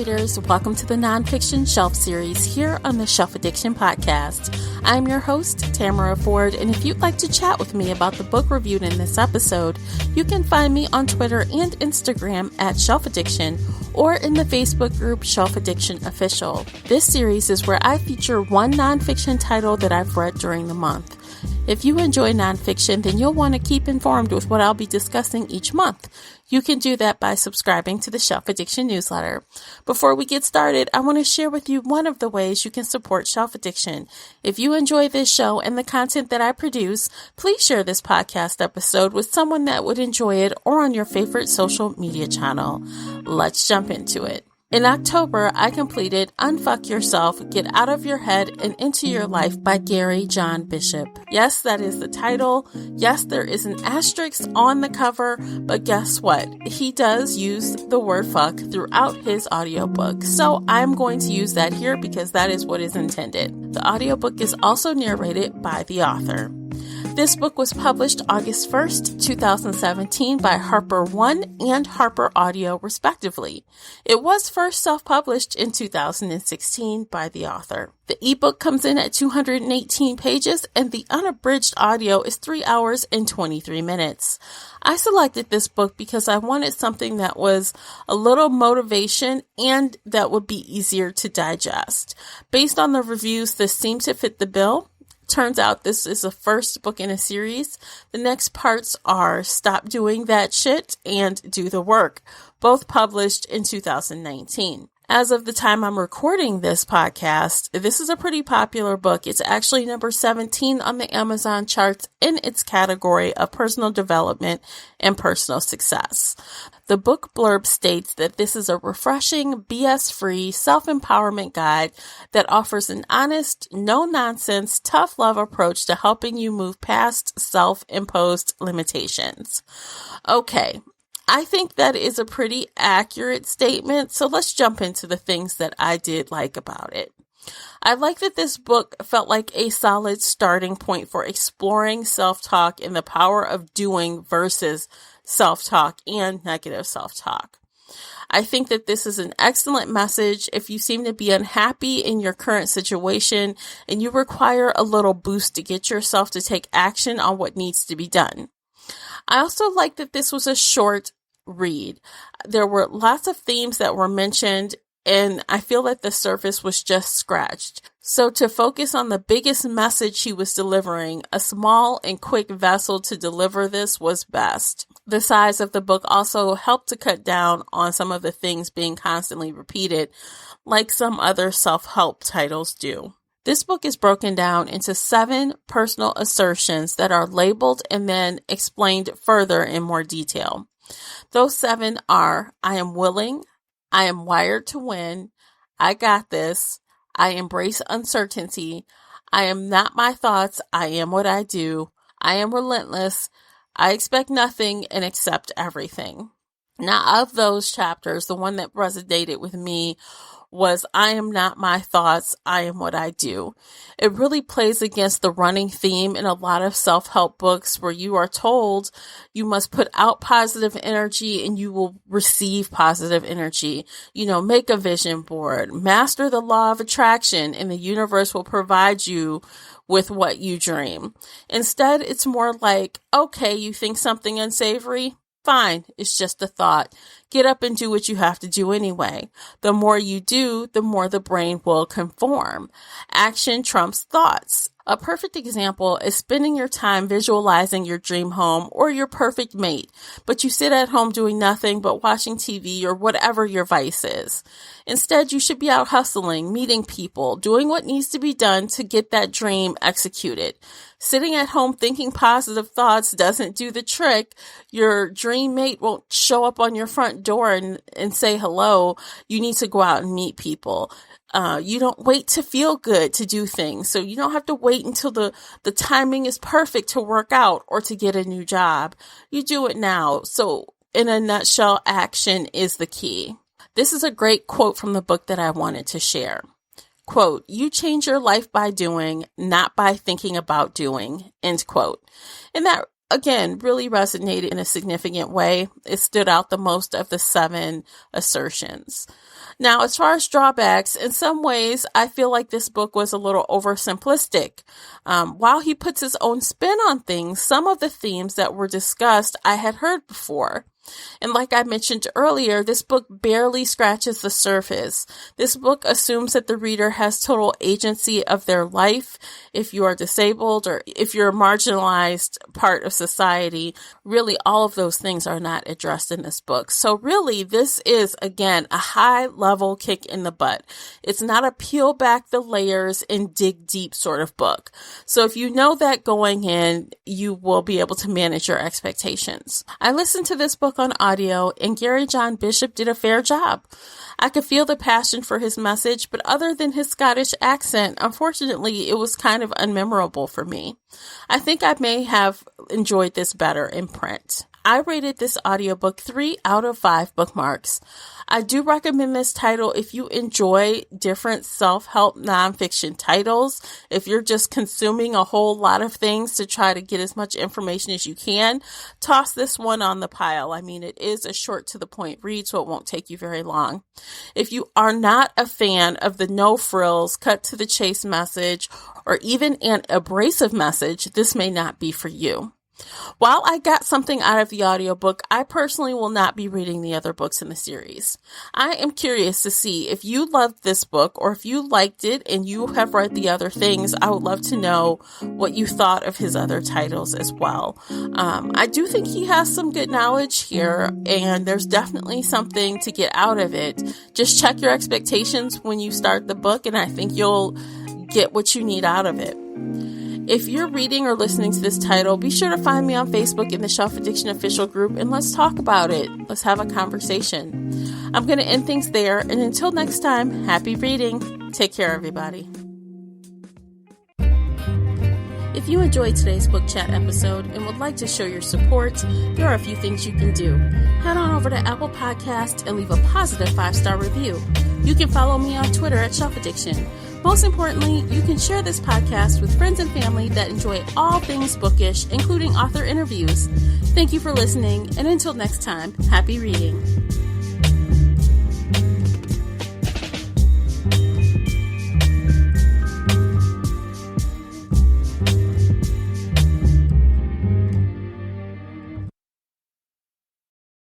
readers, welcome to the Nonfiction Shelf Series here on the Shelf Addiction Podcast. I'm your host, Tamara Ford, and if you'd like to chat with me about the book reviewed in this episode, you can find me on Twitter and Instagram at Shelf Addiction or in the Facebook group Shelf Addiction Official. This series is where I feature one nonfiction title that I've read during the month. If you enjoy nonfiction, then you'll want to keep informed with what I'll be discussing each month. You can do that by subscribing to the Shelf Addiction newsletter. Before we get started, I want to share with you one of the ways you can support Shelf Addiction. If you enjoy this show and the content that I produce, please share this podcast episode with someone that would enjoy it or on your favorite social media channel. Let's jump into it. In October, I completed Unfuck Yourself, Get Out of Your Head and Into Your Life by Gary John Bishop. Yes, that is the title. Yes, there is an asterisk on the cover, but guess what? He does use the word fuck throughout his audiobook. So I'm going to use that here because that is what is intended. The audiobook is also narrated by the author. This book was published August 1st, 2017 by Harper One and Harper Audio, respectively. It was first self-published in 2016 by the author. The ebook comes in at 218 pages and the unabridged audio is 3 hours and 23 minutes. I selected this book because I wanted something that was a little motivation and that would be easier to digest. Based on the reviews, this seemed to fit the bill. Turns out this is the first book in a series. The next parts are Stop Doing That Shit and Do the Work, both published in 2019. As of the time I'm recording this podcast, this is a pretty popular book. It's actually number 17 on the Amazon charts in its category of personal development and personal success. The book blurb states that this is a refreshing, BS-free self-empowerment guide that offers an honest, no-nonsense, tough love approach to helping you move past self-imposed limitations. Okay. I think that is a pretty accurate statement, so let's jump into the things that I did like about it. I like that this book felt like a solid starting point for exploring self-talk and the power of doing versus self-talk and negative self-talk. I think that this is an excellent message if you seem to be unhappy in your current situation and you require a little boost to get yourself to take action on what needs to be done. I also like that this was a short read. There were lots of themes that were mentioned, and I feel that the surface was just scratched. So to focus on the biggest message he was delivering, a small and quick vessel to deliver this was best. The size of the book also helped to cut down on some of the things being constantly repeated, like some other self-help titles do. This book is broken down into 7 personal assertions that are labeled and then explained further in more detail. Those 7 are, I am willing, I am wired to win, I got this, I embrace uncertainty, I am not my thoughts, I am what I do, I am relentless, I expect nothing and accept everything. Now, of those chapters, the one that resonated with me was I am not my thoughts, I am what I do. It really plays against the running theme in a lot of self-help books where you are told you must put out positive energy and you will receive positive energy. Make a vision board, master the law of attraction, and the universe will provide you with what you dream. Instead, it's more like, okay, you think something unsavory? Fine, it's just a thought. Get up and do what you have to do anyway. The more you do, the more the brain will conform. Action trumps thoughts. A perfect example is spending your time visualizing your dream home or your perfect mate, but you sit at home doing nothing but watching TV or whatever your vice is. Instead, you should be out hustling, meeting people, doing what needs to be done to get that dream executed. Sitting at home thinking positive thoughts doesn't do the trick. Your dream mate won't show up on your front door and say hello. You need to go out and meet people. You don't wait to feel good to do things. So you don't have to wait until the timing is perfect to work out or to get a new job. You do it now. So in a nutshell, action is the key. This is a great quote from the book that I wanted to share. Quote, you change your life by doing, not by thinking about doing, end quote. And that again, really resonated in a significant way. It stood out the most of the 7 assertions. Now, as far as drawbacks, in some ways, I feel like this book was a little oversimplistic. While he puts his own spin on things, some of the themes that were discussed I had heard before. And like I mentioned earlier, this book barely scratches the surface. This book assumes that the reader has total agency of their life. If you are disabled or if you're a marginalized part of society, really all of those things are not addressed in this book. So really, this is, again, a high-level kick in the butt. It's not a peel back the layers and dig deep sort of book. So if you know that going in, you will be able to manage your expectations. I listened to this book on audio, and Gary John Bishop did a fair job. I could feel the passion for his message, but other than his Scottish accent, unfortunately, it was kind of unmemorable for me. I think I may have enjoyed this better in print. I rated this audiobook 3 out of 5 bookmarks. I do recommend this title if you enjoy different self-help nonfiction titles. If you're just consuming a whole lot of things to try to get as much information as you can, toss this one on the pile. I mean, it is a short to the point read, so it won't take you very long. If you are not a fan of the no frills, cut to the chase message, or even an abrasive message, this may not be for you. While I got something out of the audiobook, I personally will not be reading the other books in the series. I am curious to see if you loved this book or if you liked it and you have read the other things. I would love to know what you thought of his other titles as well. I do think he has some good knowledge here, and there's definitely something to get out of it. Just check your expectations when you start the book, and I think you'll get what you need out of it. If you're reading or listening to this title, be sure to find me on Facebook in the Shelf Addiction official group, and let's talk about it. Let's have a conversation. I'm going to end things there, and until next time, happy reading. Take care, everybody. If you enjoyed today's book chat episode and would like to show your support, there are a few things you can do. Head on over to Apple Podcasts and leave a positive 5-star review. You can follow me on Twitter at Shelf Addiction. Most importantly, you can share this podcast with friends and family that enjoy all things bookish, including author interviews. Thank you for listening, and until next time, happy reading.